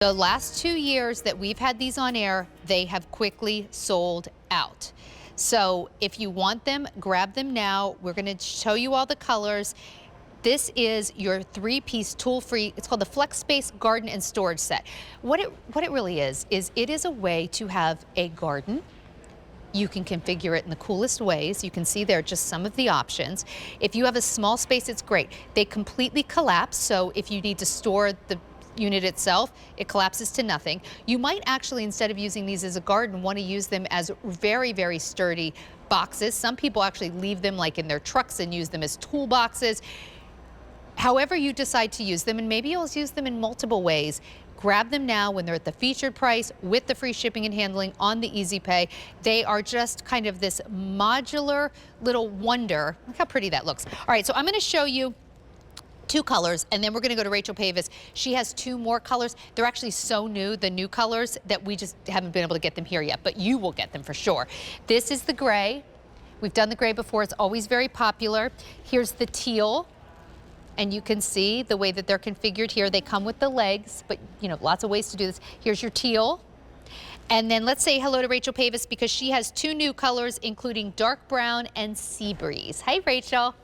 The last 2 years that we've had these on air, they have quickly sold out. So if you want them, grab them now. We're going to show you all the colors. This is your 3-piece tool-free, it's called the FlexSpace Garden and Storage Set. What it really is it is a way to have a garden. You can configure it in the coolest ways. You can see there are just some of the options. If you have a small space, it's great. They completely collapse, so if you need to store the unit itself, it collapses to nothing. You might actually, instead of using these as a garden, want to use them as very, very sturdy boxes. Some people actually leave them like in their trucks and use them as toolboxes. However you decide to use them, and maybe you'll use them in multiple ways, grab them now when they're at the featured price with the free shipping and handling on the Easy Pay. They are just kind of this modular little wonder. Look how pretty that looks. All right, so I'm going to show you 2 colors, and then we're going to go to Rachel Pavis. She has 2 more colors. They're actually so new, the new colors, that we just haven't been able to get them here yet, but you will get them for sure. This is the gray. We've done the gray before. It's always very popular. Here's the teal. And you can see the way that they're configured here. They come with the legs, but you know, lots of ways to do this. Here's your teal. And then let's say hello to Rachel Pavis because she has 2 new colors, including dark brown and sea breeze. Hi, Rachel.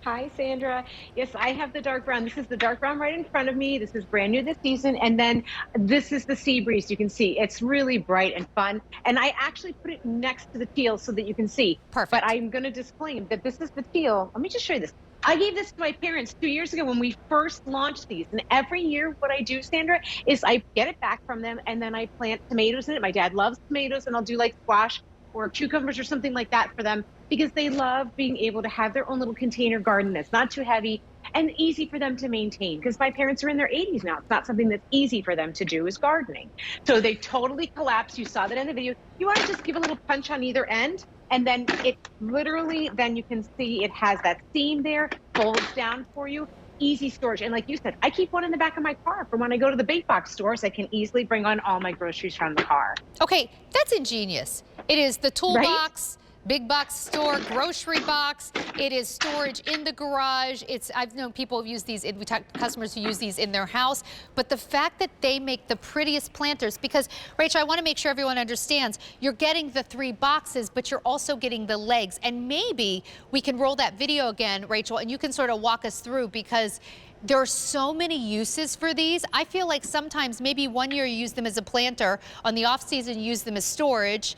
Hi, Sandra. Yes, I have the dark brown. This is the dark brown right in front of me. This is brand new this season. And then this is the sea breeze. You can see it's really bright and fun. And I actually put it next to the teal so that you can see. Perfect. But I'm going to disclaim that this is the teal. Let me just show you this. I gave this to my parents 2 years ago when we first launched these. And every year what I do, Sandra, is I get it back from them and then I plant tomatoes in it. My dad loves tomatoes, and I'll do like squash or cucumbers or something like that for them because they love being able to have their own little container garden that's not too heavy and easy for them to maintain, because my parents are in their 80s now. It's not something that's easy for them to do is gardening. So they totally collapse. You saw that in the video. You want to just give a little punch on either end, and then it literally, then you can see it has that seam there, folds down for you. Easy storage. And like you said, I keep one in the back of my car for when I go to the big box stores. I can easily bring on all my groceries from the car. Okay, that's ingenious. It is the toolbox, right? Big box store, grocery box. It is storage in the garage. I've known people who use these, we talk to customers who use these in their house. But the fact that they make the prettiest planters, because Rachel, I want to make sure everyone understands, you're getting the 3 boxes, but you're also getting the legs. And maybe we can roll that video again, Rachel, and you can sort of walk us through, because there are so many uses for these. I feel like sometimes maybe one year you use them as a planter, on the off season you use them as storage.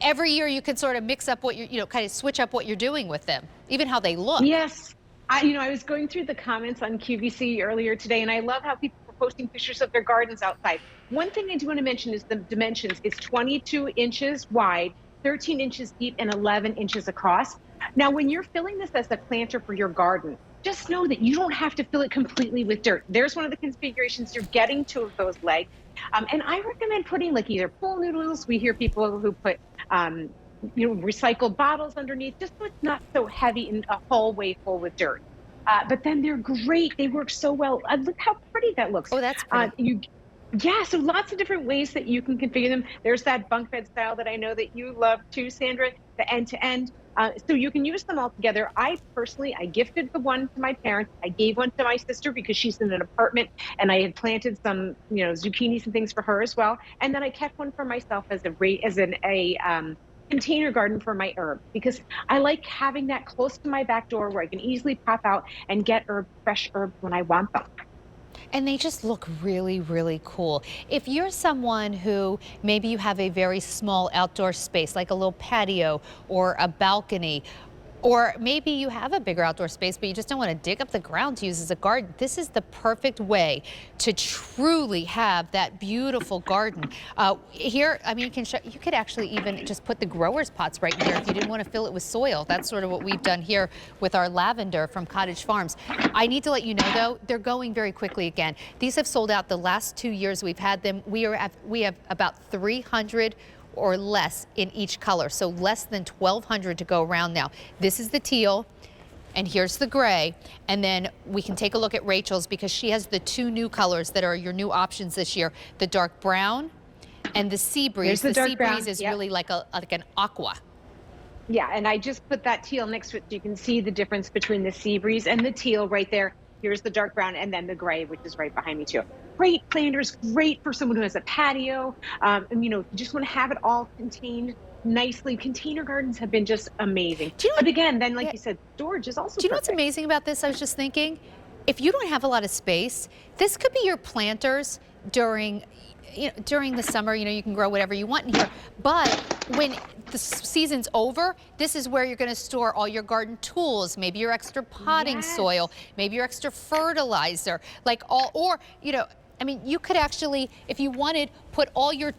Every year you can sort of mix up what you're, kind of switch up what you're doing with them, even how they look. Yes. I was going through the comments on QVC earlier today, and I love how people are posting pictures of their gardens outside. One thing I do want to mention is the dimensions. It's 22 inches wide, 13 inches deep, and 11 inches across. Now, when you're filling this as a planter for your garden, just know that you don't have to fill it completely with dirt. There's one of the configurations. You're getting 2 of those legs. And I recommend putting like either pool noodles. We hear people who put, recycled bottles underneath, just so it's not so heavy and a whole way full with dirt. But then they're great. They work so well. Look how pretty that looks. Oh, that's pretty. Yeah, so lots of different ways that you can configure them. There's that bunk bed style that I know that you love too, Sandra, the end-to-end. So you can use them all together. I gifted the one to my parents. I gave one to my sister because she's in an apartment, and I had planted some, zucchinis and things for her as well. And then I kept one for myself as a container garden for my herb, because I like having that close to my back door where I can easily pop out and get fresh herbs when I want them. And they just look really, really cool. If you're someone who maybe you have a very small outdoor space, like a little patio or a balcony, or maybe you have a bigger outdoor space, but you just don't want to dig up the ground to use as a garden, this is the perfect way to truly have that beautiful garden. Here, I mean, you could actually even just put the growers pots right in here if you didn't want to fill it with soil. That's sort of what we've done here with our lavender from Cottage Farms. I need to let you know, though, they're going very quickly again. These have sold out the last 2 years we've had them. We have about 300 or less in each color, so less than 1,200 to go around now. This is the teal, and here's the gray, and then we can take a look at Rachel's because she has the 2 new colors that are your new options this year, the dark brown and the sea breeze. The sea breeze is really like an aqua. Yeah, and I just put that teal next to it so you can see the difference between the sea breeze and the teal right there. here's the dark brown, and then the gray, which is right behind me too. Great planters, great for someone who has a patio. And you just want to have it all contained nicely. Container gardens have been just amazing. Do you know But what, again, then like yeah, you said, storage is also do you know what's perfect. amazing about this? I was just thinking, if you don't have a lot of space, this could be your planters during during the summer. You can grow whatever you want in here. But when the season's over, this is where you're going to store all your garden tools, maybe your extra potting soil, maybe your extra fertilizer, I mean, you could actually, if you wanted, put all your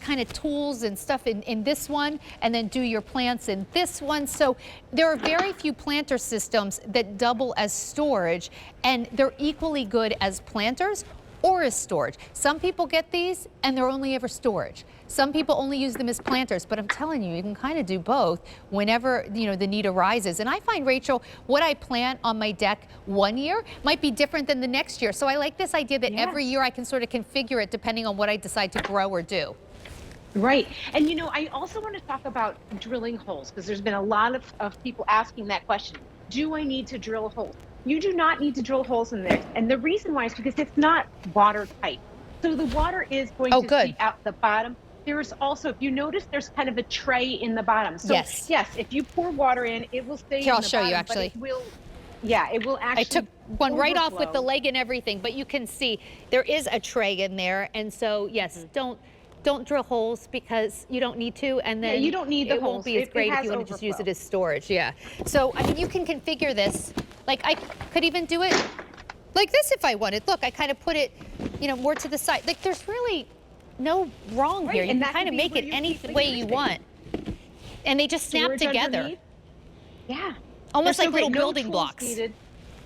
kind of tools and stuff in this one, and then do your plants in this one. So there are very few planter systems that double as storage, and they're equally good as planters or as storage. Some people get these and they're only ever storage. Some people only use them as planters, but I'm telling you, you can kind of do both whenever the need arises. And I find, Rachel, what I plant on my deck one year might be different than the next year. So I like this idea that every year I can sort of configure it depending on what I decide to grow or do. Right. And I also want to talk about drilling holes, because there's been a lot of people asking that question. Do I need to drill holes? You do not need to drill holes in there. And the reason why is because it's not watertight. So the water is going to seep out the bottom. There's also, if you notice, there's kind of a tray in the bottom. So yes, if you pour water in, it will stay Here, in I'll the show bottom, you actually. But it will actually I took one right off with the overflow. leg and everything, but you can see there is a tray in there. And so, yes, don't drill holes because you don't need to, and then you don't need the it holes. won't be as great if you want to just use it as storage. Yeah. So I mean, you can configure this. Like I could even do it like this if I wanted. Look, I kind of put it, more to the side. Like there's really no wrong here. You can kind of make it any way you want, and they just snap together. Underneath. Yeah. Almost like little No building tools blocks. Needed.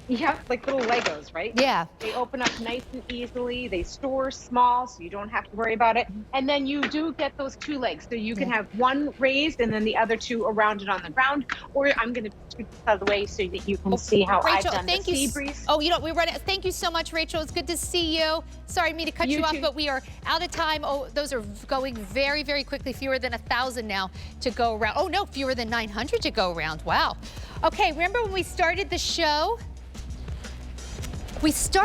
Yeah, like little Legos, right? Yeah. They open up nice and easily. They store small, so you don't have to worry about it. And then you do get those two legs. So you can have one raised and then the other two around it on the ground. Or I'm going to scoot this out of the way so that you can see how Rachel, I've done thank the you. sea breeze. Oh, we run it. Thank you so much, Rachel. It's good to see you. Sorry me to cut you off, but we are out of time. Oh, those are going very, very quickly. Fewer than 1,000 now to go around. Oh, no, fewer than 900 to go around. Wow. Okay, remember when we started the show? We started